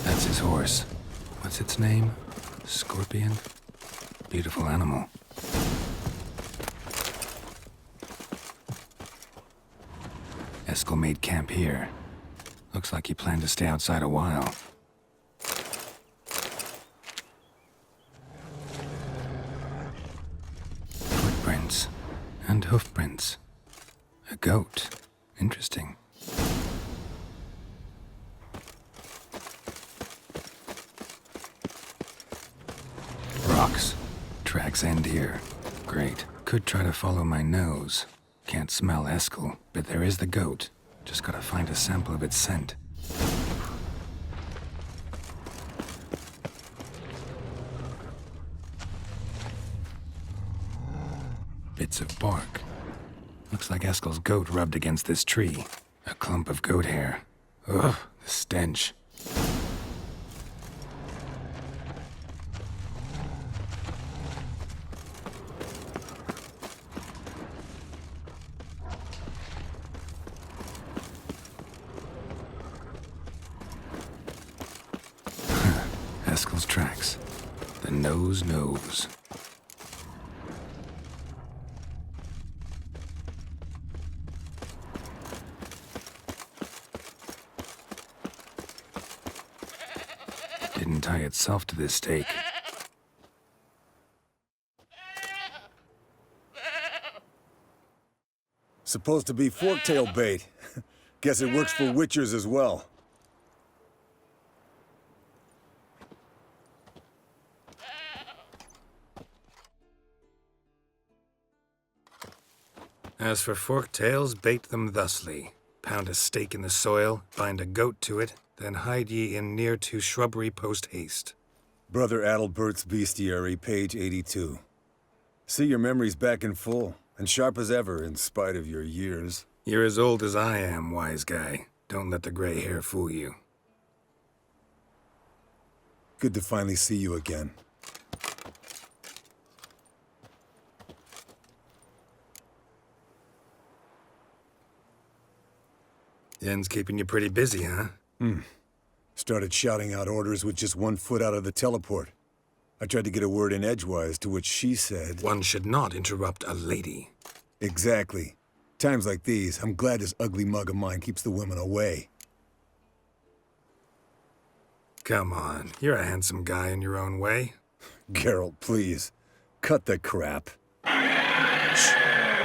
That's his horse. What's its name? Scorpion? Beautiful animal. Eskel made camp here. Looks like he planned to stay outside a while. Footprints. And hoofprints. A goat. Interesting. Rocks. Tracks end here. Great. Could try to follow my nose. Can't smell Eskel, but there is the goat. Just gotta find a sample of its scent. Bits of bark. Looks like Eskel's goat rubbed against this tree. A clump of goat hair. Ugh, the stench. Eskel's tracks. The nose knows. Didn't tie itself to this stake. Supposed to be forktail bait. Guess it works for witchers as well. As for forktails, bait them thusly. Pound a stake in the soil, bind a goat to it, then hide ye in near to shrubbery post haste. Brother Adalbert's Bestiary, page 82. See your memories back in full, and sharp as ever in spite of your years. You're as old as I am, wise guy. Don't let the gray hair fool you. Good to finally see you again. Yen's keeping you pretty busy, huh? Started shouting out orders with just 1 foot out of the teleport. I tried to get a word in edgewise, to which she said... One should not interrupt a lady. Exactly. Times like these, I'm glad this ugly mug of mine keeps the women away. Come on, you're a handsome guy in your own way. Geralt, please. Cut the crap. Shh.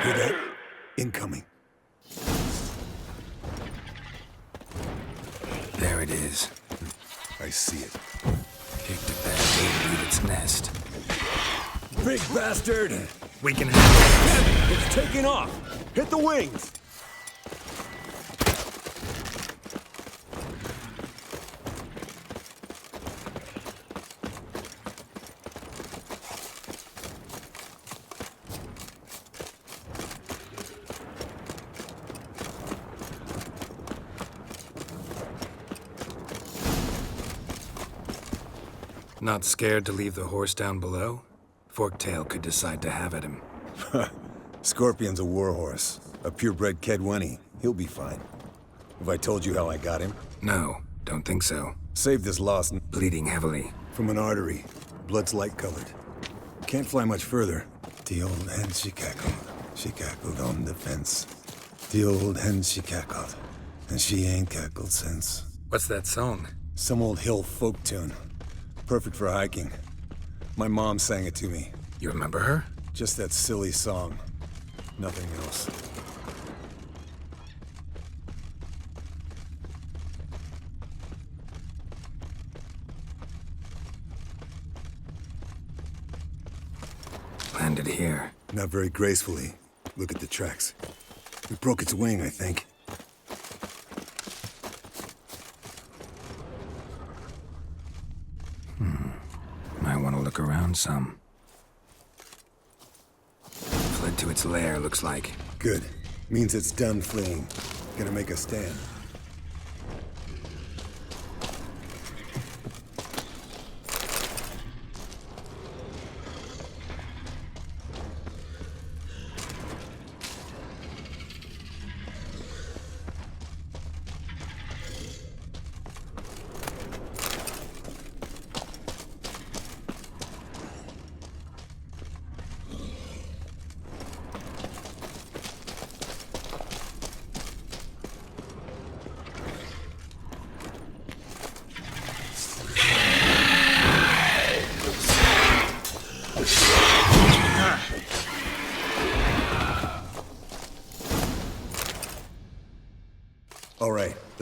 Hear that? Incoming. There it is. I see it. Picked a bad day to leave its nest. Big bastard! We can have It's taking off! Hit the wings! Not scared to leave the horse down below? Forktail could decide to have at him. Scorpion's a warhorse. A purebred Kedwenny. He'll be fine. Have I told you how I got him? No, don't think so. Saved this lost Bleeding heavily. from an artery. Blood's light-colored. Can't fly much further. The old hen she cackled. She cackled on the fence. The old hen she cackled. And she ain't cackled since. What's that song? Some old hill folk tune. Perfect for hiking. My mom sang it to me. You remember her? Just that silly song. Nothing else. Landed here. Not very gracefully. Look at the tracks. We broke its wing, I think. Might want to look around some. Fled to its lair, looks like. Good. Means it's done fleeing. Gonna make a stand.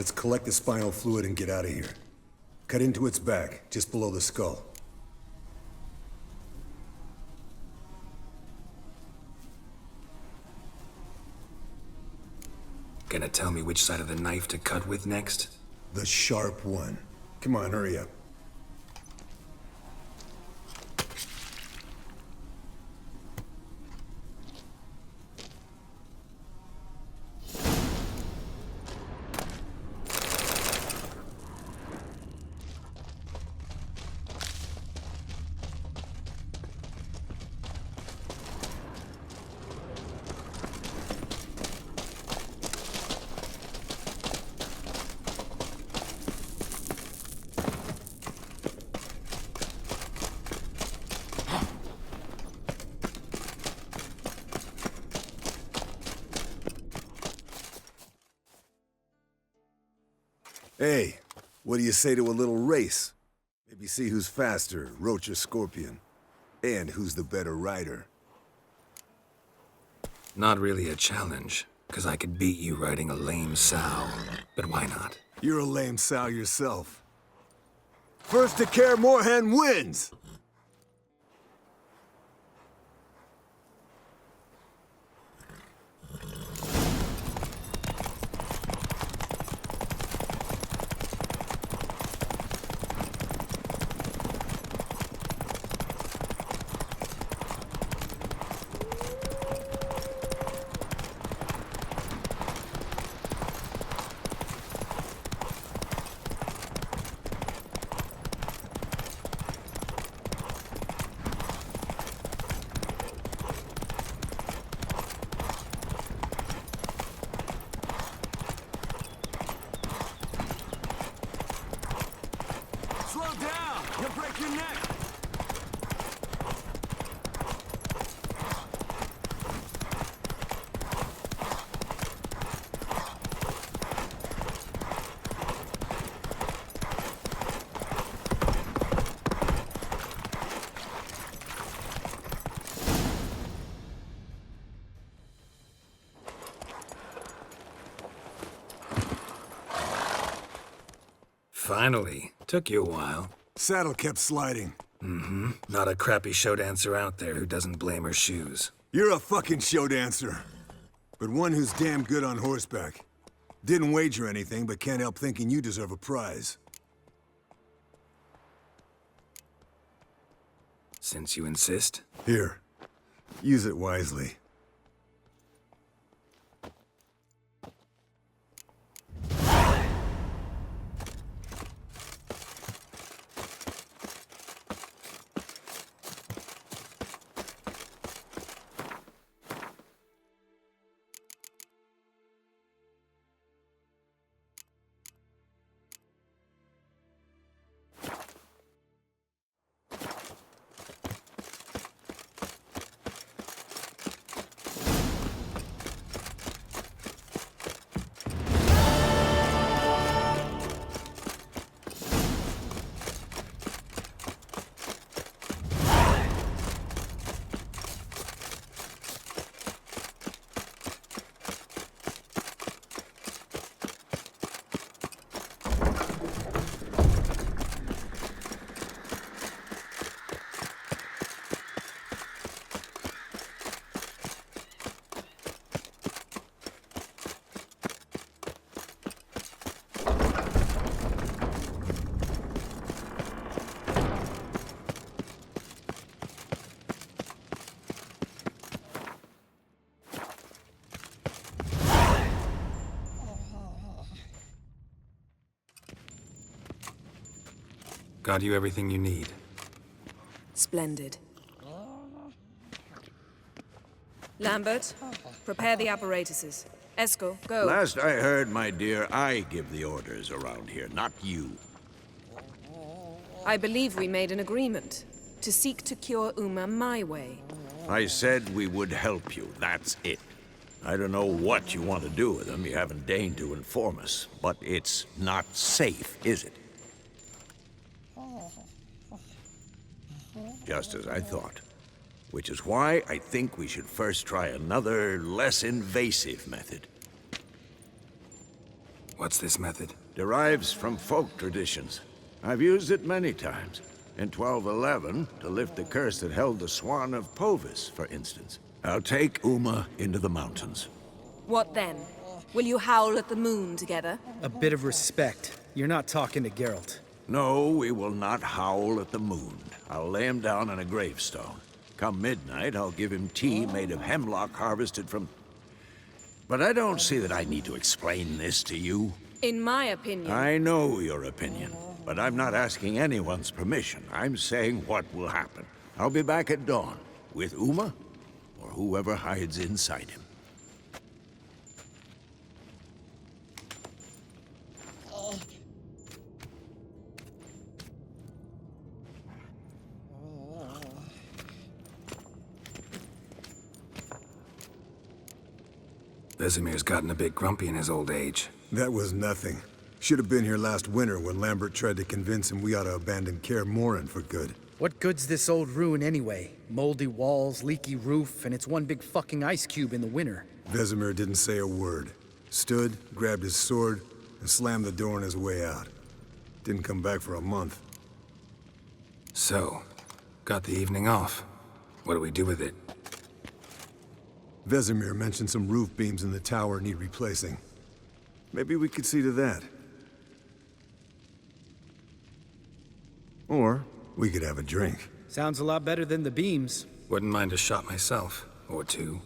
Let's collect the spinal fluid and get out of here. Cut into its back, just below the skull. Gonna tell me which side of the knife to cut with next? The sharp one. Come on, hurry up. Hey, what do you say to a little race? Maybe see who's faster, Roach or Scorpion. And who's the better rider. Not really a challenge, because I could beat you riding a lame sow. But why not? You're a lame sow yourself. First to Kaer Morhen wins! Slow down! You'll break your neck! Finally. Took you a while. Saddle kept sliding. Mm-hmm. Not a crappy show dancer out there who doesn't blame her shoes. You're a fucking show dancer. But one who's damn good on horseback. Didn't wager anything, but can't help thinking you deserve a prize. Since you insist. Here. Use it wisely. Got you everything you need. Splendid. Lambert, prepare the apparatuses. Esco, go. Last I heard, my dear, I give the orders around here, not you. I believe we made an agreement to seek to cure Uma my way. I said we would help you, that's it. I don't know what you want to do with them, you haven't deigned to inform us, but it's not safe, is it? Just as I thought. Which is why I think we should first try another, less invasive method. What's this method? derives from folk traditions. I've used it many times. In 1211, to lift the curse that held the Swan of Povis, for instance. I'll take Uma into the mountains. What then? Will you howl at the moon together? A bit of respect. You're not talking to Geralt. No, we will not howl at the moon. I'll lay him down on a gravestone. Come midnight, I'll give him tea made of hemlock harvested from... But I don't see that I need to explain this to you. In my opinion... I know your opinion, but I'm not asking anyone's permission. I'm saying what will happen. I'll be back at dawn, with Uma, or whoever hides inside him. Vesemir's gotten a bit grumpy in his old age. That was nothing. Should have been here last winter when Lambert tried to convince him we ought to abandon Kaer Morhen for good. What good's this old ruin anyway? Moldy walls, leaky roof, and it's one big fucking ice cube in the winter. Vesemir didn't say a word. Stood, grabbed his sword, and slammed the door on his way out. Didn't come back for a month. So, got the evening off. What do we do with it? Vesemir mentioned some roof beams in the tower need replacing. Maybe we could see to that. Or we could have a drink. Sounds a lot better than the beams. Wouldn't mind a shot myself, or two.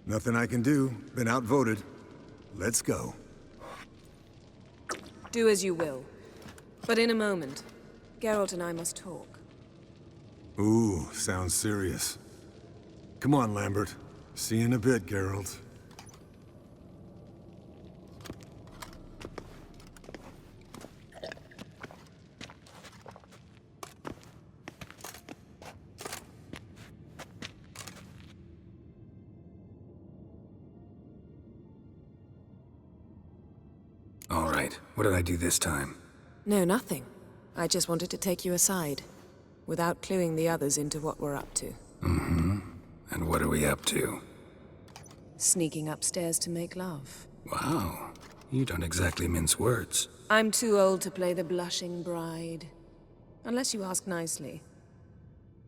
Nothing I can do. Been outvoted. Let's go. Do as you will. But in a moment, Geralt and I must talk. Ooh, sounds serious. Come on, Lambert. See you in a bit, Geralt. All right, what did I do this time? No, nothing. I just wanted to take you aside, without cluing the others into what we're up to. And what are we up to? Sneaking upstairs to make love. Wow, you don't exactly mince words. I'm too old to play the blushing bride. Unless you ask nicely.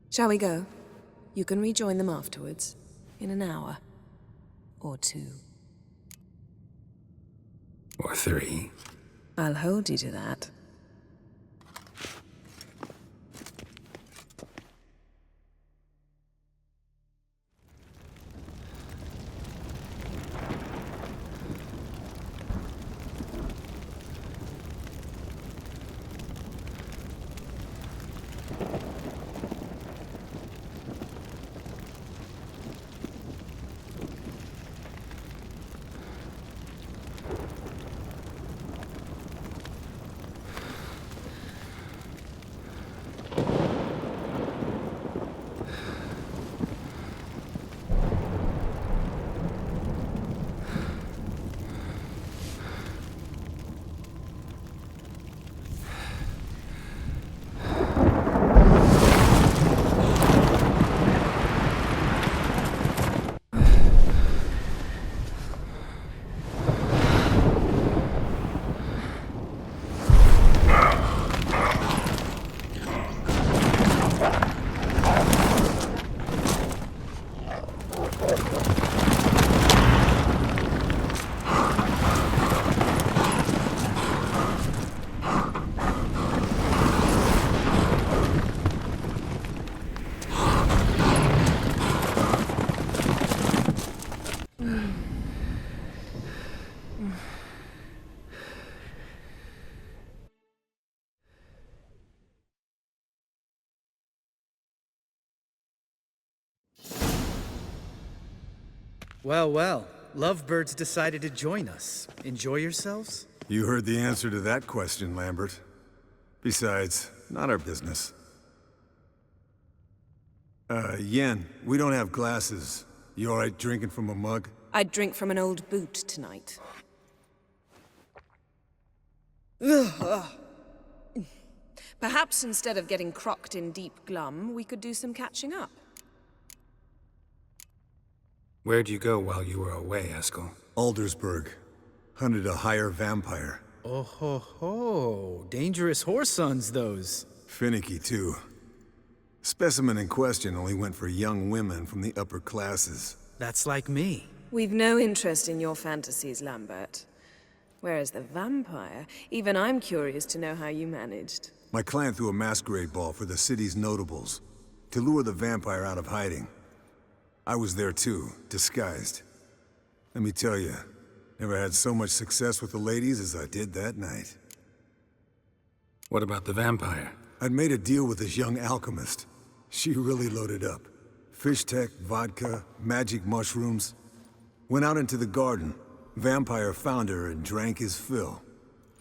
Shall we go? You can rejoin them afterwards. In an hour. Or two. Or three. I'll hold you to that. Well, well. Lovebirds decided to join us. Enjoy yourselves? You heard the answer to that question, Lambert. Besides, not our business. Yen, we don't have glasses. You alright drinking from a mug? I'd drink from an old boot tonight. Perhaps instead of getting crocked in deep glum, we could do some catching up. Where'd you go while you were away, Eskel? Aldersburg. Hunted a higher vampire. Oh ho ho. Dangerous whoresons, those. Finicky, too. Specimen in question only went for young women from the upper classes. That's like me. We've no interest in your fantasies, Lambert. Whereas the vampire, even I'm curious to know how you managed. My client threw a masquerade ball for the city's notables to lure the vampire out of hiding. I was there too, disguised. Let me tell you, never had so much success with the ladies as I did that night. What about the vampire? I'd made a deal with this young alchemist. She really loaded up. Fish tech, vodka, magic mushrooms. Went out into the garden. Vampire found her and drank his fill.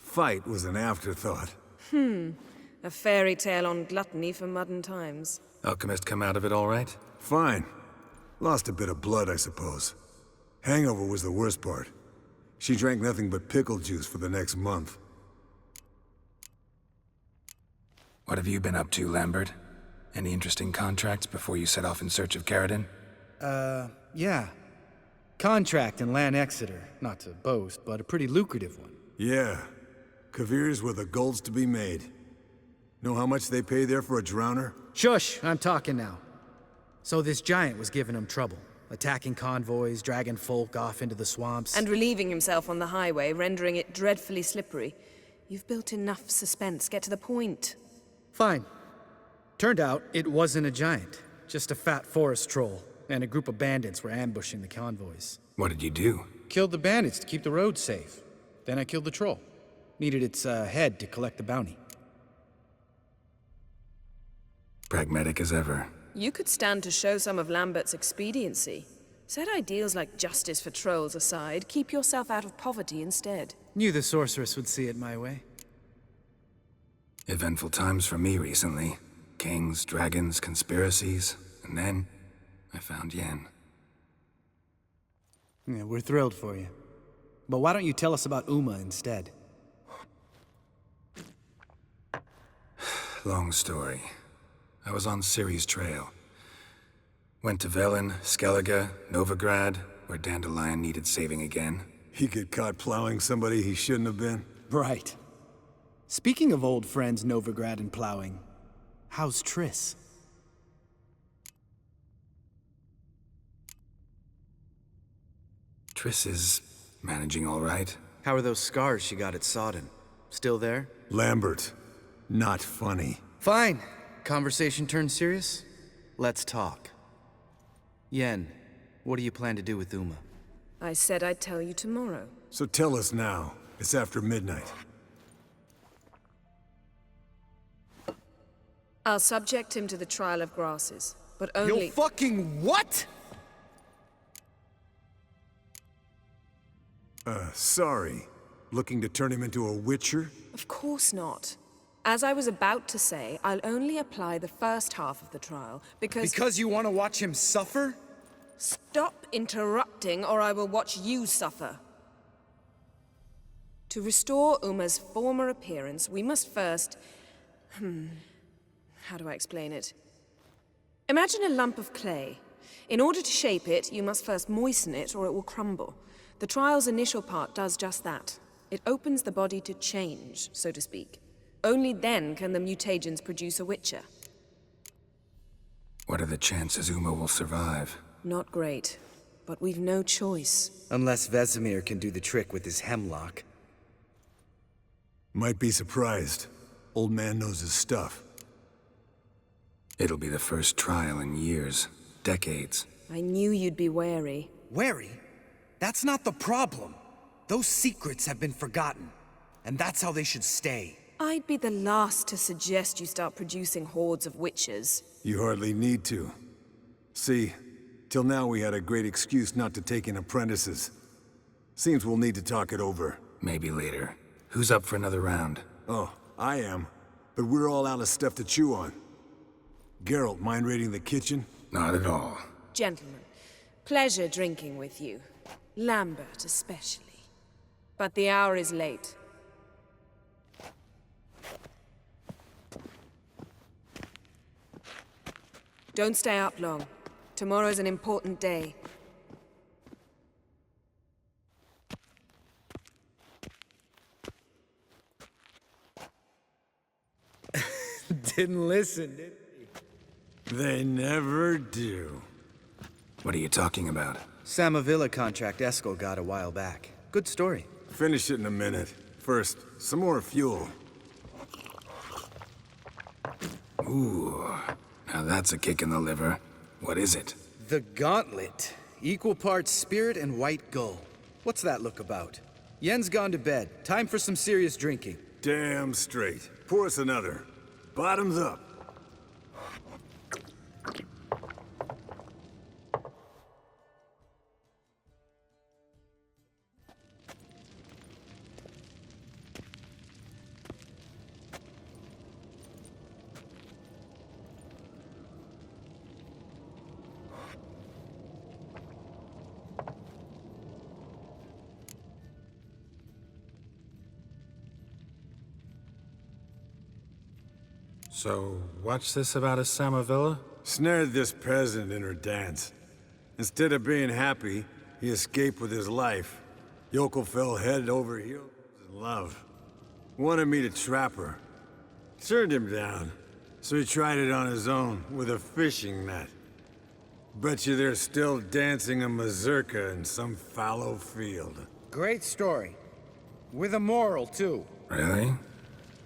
Fight was an afterthought. A fairy tale on gluttony for modern times. Alchemist come out of it all right? Fine. Lost a bit of blood, I suppose. Hangover was the worst part. She drank nothing but pickle juice for the next month. What have you been up to, Lambert? Any interesting contracts before you set off in search of Caridin? Yeah. Contract in Lan Exeter. Not to boast, but a pretty lucrative one. Yeah. Kavir's were the gold's to be made. Know how much they pay there for a drowner? Shush! I'm talking now. So this giant was giving him trouble. Attacking convoys, dragging folk off into the swamps. And relieving himself on the highway, rendering it dreadfully slippery. You've built enough suspense. Get to the point. Fine. Turned out it wasn't a giant. Just a fat forest troll. And a group of bandits were ambushing the convoys. What did you do? Killed the bandits to keep the roads safe. Then I killed the troll. Needed its head to collect the bounty. Pragmatic as ever. You could stand to show some of Lambert's expediency. Set ideals like justice for trolls aside, keep yourself out of poverty instead. Knew the sorceress would see it my way. Eventful times for me recently. Kings, dragons, conspiracies, and then I found Yen. Yeah, we're thrilled for you. But why don't you tell us about Uma instead? Long story. I was on Ciri's trail. Went to Velen, Skellige, Novigrad, where Dandelion needed saving again. He get caught plowing somebody he shouldn't have been? Right. Speaking of old friends Novigrad and plowing, how's Triss? Triss is managing all right. How are those scars she got at Sodden? Still there? Lambert. Not funny. Fine. Conversation turned serious? Let's talk. Yen, what do you plan to do with Uma? I said I'd tell you tomorrow. So tell us now. It's after midnight. I'll subject him to the trial of grasses, but only— You'll fucking what? Sorry. Looking to turn him into a witcher? Of course not. As I was about to say, I'll only apply the first half of the trial, because— Because you want to watch him suffer? Stop interrupting, or I will watch you suffer. To restore Uma's former appearance, we must first— how do I explain it? Imagine a lump of clay. In order to shape it, you must first moisten it, or it will crumble. The trial's initial part does just that. It opens the body to change, so to speak. Only then can the mutagens produce a witcher. What are the chances Uma will survive? Not great, but we've no choice. Unless Vesemir can do the trick with his hemlock. Might be surprised. Old man knows his stuff. It'll be the first trial in years, decades. I knew you'd be wary. Wary? That's not the problem. Those secrets have been forgotten. And that's how they should stay. I'd be the last to suggest you start producing hordes of witches. You hardly need to. See, till now we had a great excuse not to take in apprentices. Seems we'll need to talk it over. Maybe later. Who's up for another round? Oh, I am. But we're all out of stuff to chew on. Geralt, mind raiding the kitchen? Not at all. Gentlemen, pleasure drinking with you. Lambert especially. But the hour is late. Don't stay up long. Tomorrow's an important day. Didn't listen, did They never do. What are you talking about? Samavilla contract Eskel got a while back. Good story. Finish it in a minute. First, some more fuel. Ooh, now that's a kick in the liver. What is it? The Gauntlet. Equal parts spirit and white gull. What's that look about? Yen's gone to bed. Time for some serious drinking. Damn straight. Pour us another. Bottoms up. So, what's this about a Samavilla? Snared this peasant in her dance. Instead of being happy, he escaped with his life. Yokel fell head over heels in love. Wanted me to trap her. Turned him down, so he tried it on his own with a fishing net. Bet you they're still dancing a mazurka in some fallow field. Great story. With a moral, too. Really?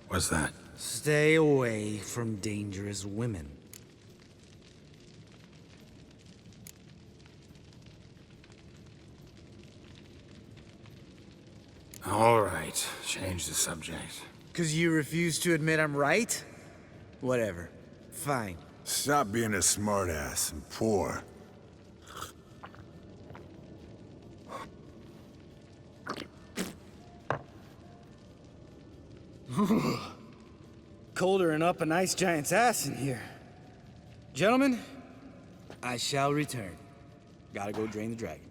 What's that? Stay away from dangerous women. All right, change the subject. 'Cause you refuse to admit I'm right? Whatever. Fine. Stop being a smartass and pour. Colder and up an ice giant's ass in here. Gentlemen, I shall return. Gotta go drain the dragon.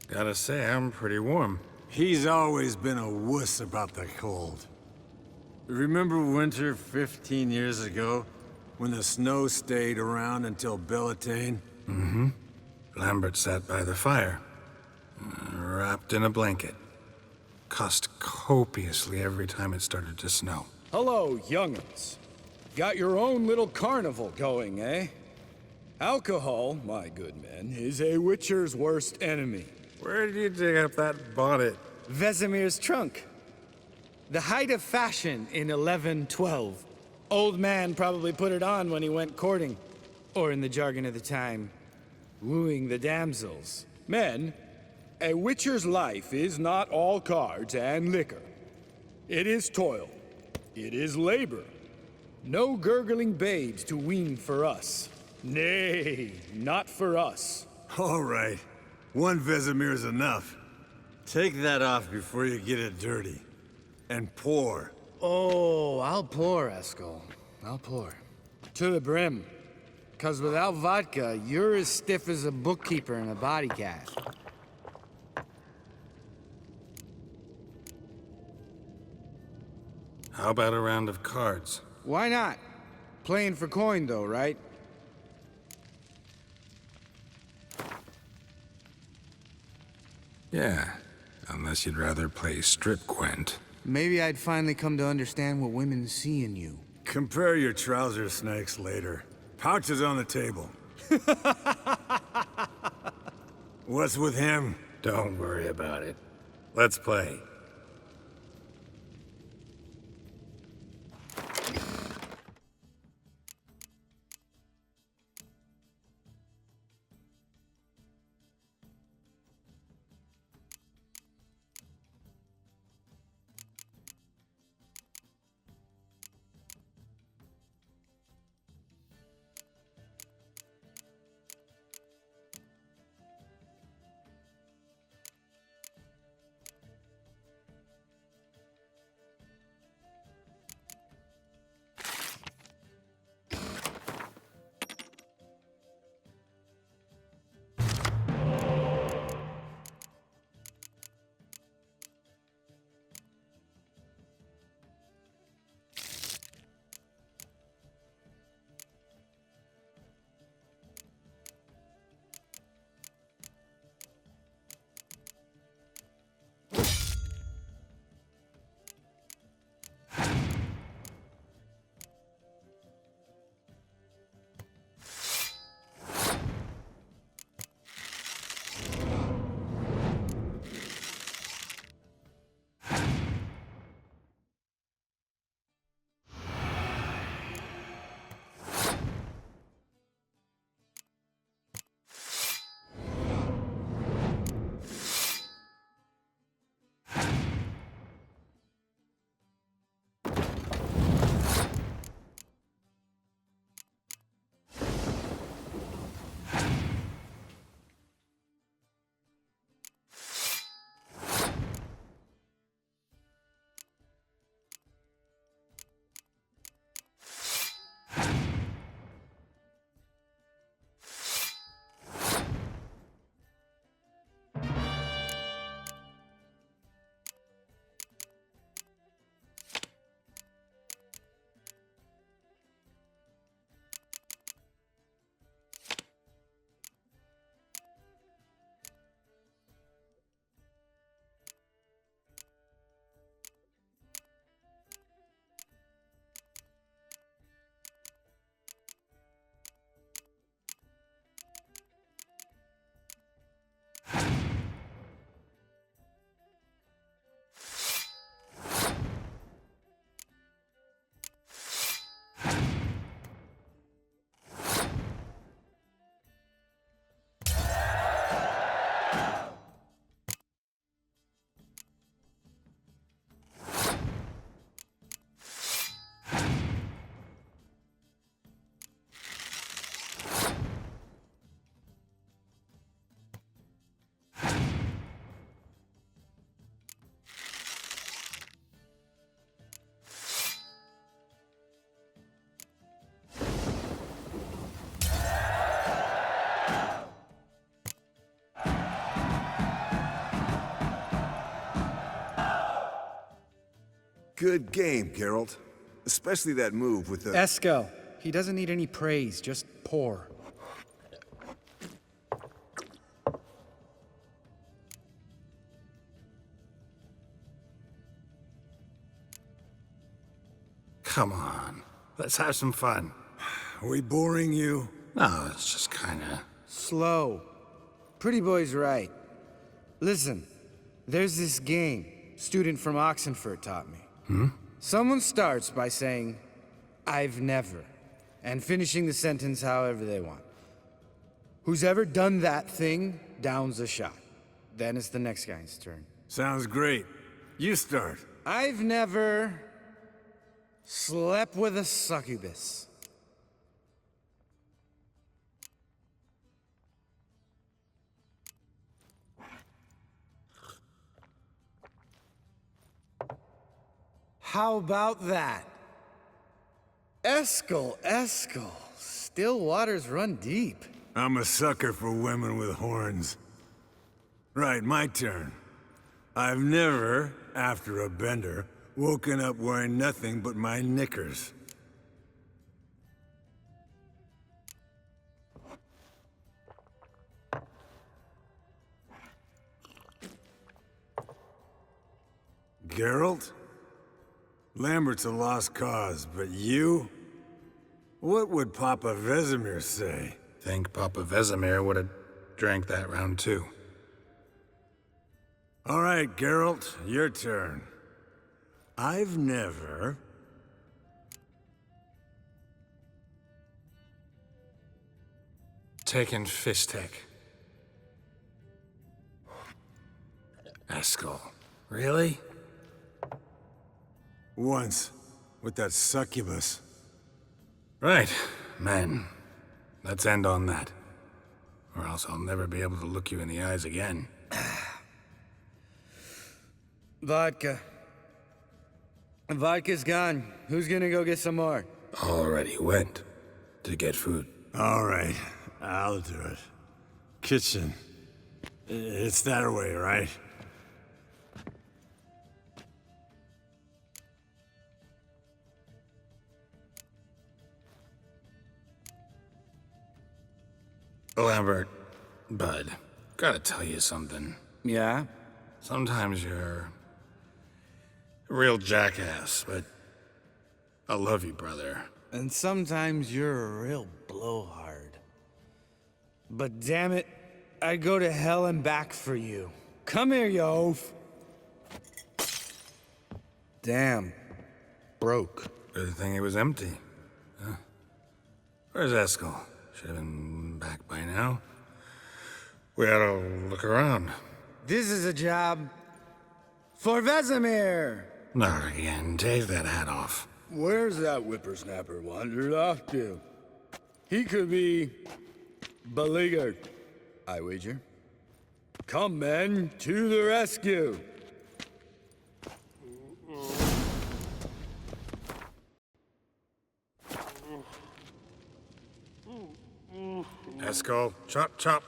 Gotta say, I'm pretty warm. He's always been a wuss about the cold. Remember winter 15 years ago, when the snow stayed around until Bellatane? Mm-hmm. Lambert sat by the fire, wrapped in a blanket. Cussed copiously every time it started to snow. Hello, young'uns. Got your own little carnival going, eh? Alcohol, my good men, is a witcher's worst enemy. Where did you dig up that bonnet? Vesemir's trunk. The height of fashion in 1112. Old man probably put it on when he went courting. Or in the jargon of the time, wooing the damsels. Men, a witcher's life is not all cards and liquor. It is toil. It is labor. No gurgling babes to wean for us. Nay, not for us. All right. One Vesemir's enough. Take that off before you get it dirty. And pour. Oh, I'll pour, Eskel. I'll pour. To the brim. 'Cause without vodka, you're as stiff as a bookkeeper in a body cast. How about a round of cards? Why not? Playing for coin, though, right? Yeah, unless you'd rather play strip Quent. Maybe I'd finally come to understand what women see in you. Compare your trouser snakes later. Pouch is on the table. What's with him? Don't worry about it. Let's play. Good game, Geralt. Especially that move with the... Eskel. He doesn't need any praise, just pour. Come on. Let's have some fun. Are we boring you? No, it's just kinda... Slow. Pretty boy's right. Listen, there's this game student from Oxenfurt taught me. Someone starts by saying, "I've never," and finishing the sentence however they want. Who's ever done that thing downs a shot. Then it's the next guy's turn. Sounds great. You start. I've never slept with a succubus. How about that? Eskel, Eskel. Still waters run deep. I'm a sucker for women with horns. Right, my turn. I've never, after a bender, woken up wearing nothing but my knickers. Geralt? Lambert's a lost cause, but you? What would Papa Vesemir say? Think Papa Vesemir would have drank that round too. All right, Geralt, your turn. I've never... Taken Fistek. Eskel. Really? Once, with that succubus. Right, men. Let's end on that. Or else I'll never be able to look you in the eyes again. Vodka. Vodka's gone. Who's gonna go get some more? Already went to get food. All right, I'll do it. Kitchen. It's that way, right? Lambert, bud, gotta tell you something. Yeah? Sometimes you're a real jackass, but I love you, brother. And sometimes you're a real blowhard. But damn it, I'd go to hell and back for you. Come here, you oaf. Damn. Broke. Good thing it was empty. Huh? Where's Eskel? Should have been back by now. We ought to look around. This is a job for Vesemir. Not again. Take that hat off. Where's that whippersnapper wandered off to? He could be beleaguered, I wager. Come, men, to the rescue! Eskel, chop, chop.